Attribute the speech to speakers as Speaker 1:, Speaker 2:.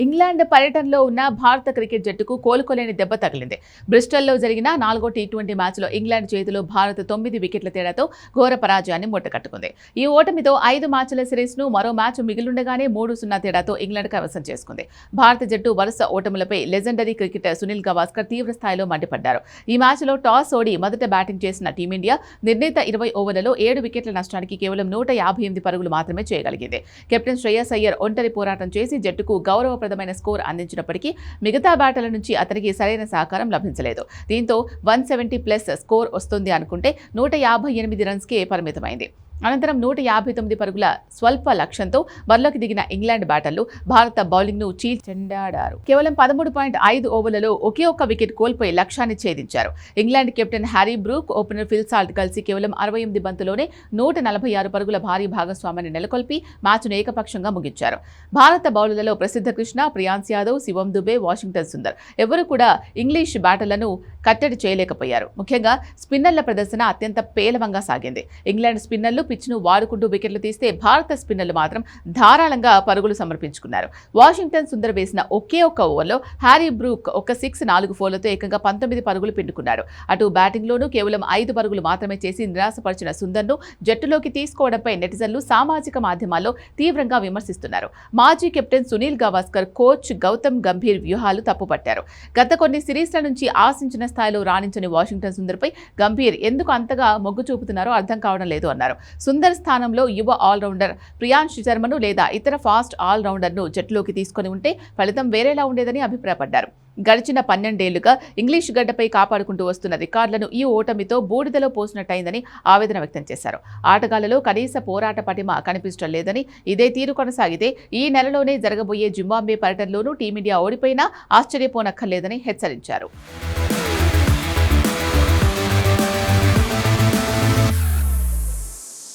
Speaker 1: England పర్యటనలో ఉన్న భారత క్రికెట్ జట్టుకు కోలుకోలేని దెబ్బ తగిలింది. బ్రిస్టల్లో జరిగిన 4వ టీ20 మ్యాచ్లో ఇంగ్లాండ్ చేతిలో భారత్ 9 వికెట్ల తేడాతో ఘోర పరాజయాన్ని మూటకట్టుకుంది. ఈ ఓటమితో 5 మ్యాచ్ల సిరీస్ను మరో మ్యాచ్ మిగిలుండగానే 3-0 తేడాతో ఇంగ్లాండ్ కైవసం చేసుకుంది. భారత జట్టు వరుస ఓటములపై లెజెండరీ క్రికెటర్ సునీల్ గవాస్కర్ తీవ్ర స్థాయిలో మండిపడ్డారు. ఈ మ్యాచ్లో టాస్ ఓడి మొదట బ్యాటింగ్ చేసిన టీమిండియా నిర్ణీత 20 ఓవర్లలో 7 వికెట్ల నష్టానికి కేవలం 158 పరుగులు మాత్రమే చేయగలిగింది. కెప్టెన్ శ్రేయస్ అయ్యర్ ఒంటరి పోరాటం చేసి జట్టుకు గౌరవ స్కోర్ అందించినప్పటికీ మిగతా బ్యాటర్ల నుంచి అతనికి సరైన సహకారం లభించలేదు. దీంతో 170+ స్కోర్ వస్తుంది అనుకుంటే 158 రన్స్కే పరిమితమైంది. అనంతరం 159 పరుగుల స్వల్ప లక్ష్యంతో బరిలోకి దిగిన ఇంగ్లాండ్ బ్యాటర్లు భారత బౌలింగ్ను చెండాడారు. కేవలం 13.5 ఓవర్లలో ఒకే ఒక్క వికెట్ కోల్పోయి లక్ష్యాన్ని ఛేదించారు. England captain Harry Brook, opener Phil Salt కలిసి కేవలం 68 బంతుల్లోనే 146 పరుగుల భారీ భాగస్వామ్యాన్ని నెలకొల్పి మ్యాచ్ను ఏకపక్షంగా ముగించారు. భారత బౌలర్లలో ప్రసిద్ధ కృష్ణ, ప్రియాంశ్ యాదవ్, శివం దుబే, వాషింగ్టన్ సుందర్ ఎవరూ కూడా ఇంగ్లీష్ బ్యాటర్లను కట్టడి చేయలేకపోయారు. ముఖ్యంగా స్పిన్నర్ల ప్రదర్శన అత్యంత పేలవంగా సాగింది. ఇంగ్లాండ్ స్పిన్నర్లు పిచ్ను వాడుకుంటూ వికెట్లు తీస్తే భారత స్పిన్నర్లు మాత్రం ధారాళంగా పరుగులు సమర్పించుకున్నారు. వాషింగ్టన్ సుందర్ వేసిన ఒకే ఒక్క ఓవర్లో హ్యారీ బ్రూక్ ఒక 6, 4 ఫోర్లతో ఏకంగా 19 పరుగులు పిండుకున్నాడు. అటు బ్యాటింగ్లోనూ కేవలం 5 పరుగులు మాత్రమే చేసి నిరాశపరిచిన సుందర్ను జట్టులోకి తీసుకోవడంపై నెటిజన్లు సామాజిక మాధ్యమాల్లో తీవ్రంగా విమర్శిస్తున్నారు. మాజీ కెప్టెన్ సునీల్ గవాస్కర్, కోచ్ గౌతమ్ గంభీర్ వ్యూహాలు తప్పుపట్టారు. గత కొన్ని సిరీస్ల నుంచి ఆశించిన స్థాయిలో రాణించని వాషింగ్టన్ సుందర్పై గంభీర్ ఎందుకు అంతగా మొగ్గు చూపుతున్నారో అర్థం కావడం లేదు అన్నారు. సుందర్ స్థానంలో యువ ఆల్రౌండర్ ప్రియాంశ్ శర్మను లేదా ఇతర ఫాస్ట్ ఆల్రౌండర్ను జట్టులోకి తీసుకుని ఉంటే ఫలితం వేరేలా ఉండేదని అభిప్రాయపడ్డారు. గడిచిన 12 ఏళ్లుగా ఇంగ్లీష్ గడ్డపై కాపాడుకుంటూ వస్తున్న రికార్డులను ఈ ఓటమితో బూడిదలో పోసినట్టయిందని ఆవేదన వ్యక్తం చేశారు. ఆటగాళ్లలో కనీస పోరాట పటిమ కనిపించడం లేదని, ఇదే తీరు కొనసాగితే ఈ నెలలోనే జరగబోయే జింబాబ్వే పర్యటనలోనూ టీమిండియా ఓడిపోయినా ఆశ్చర్యపోనక్కర్లేదని హెచ్చరించారు.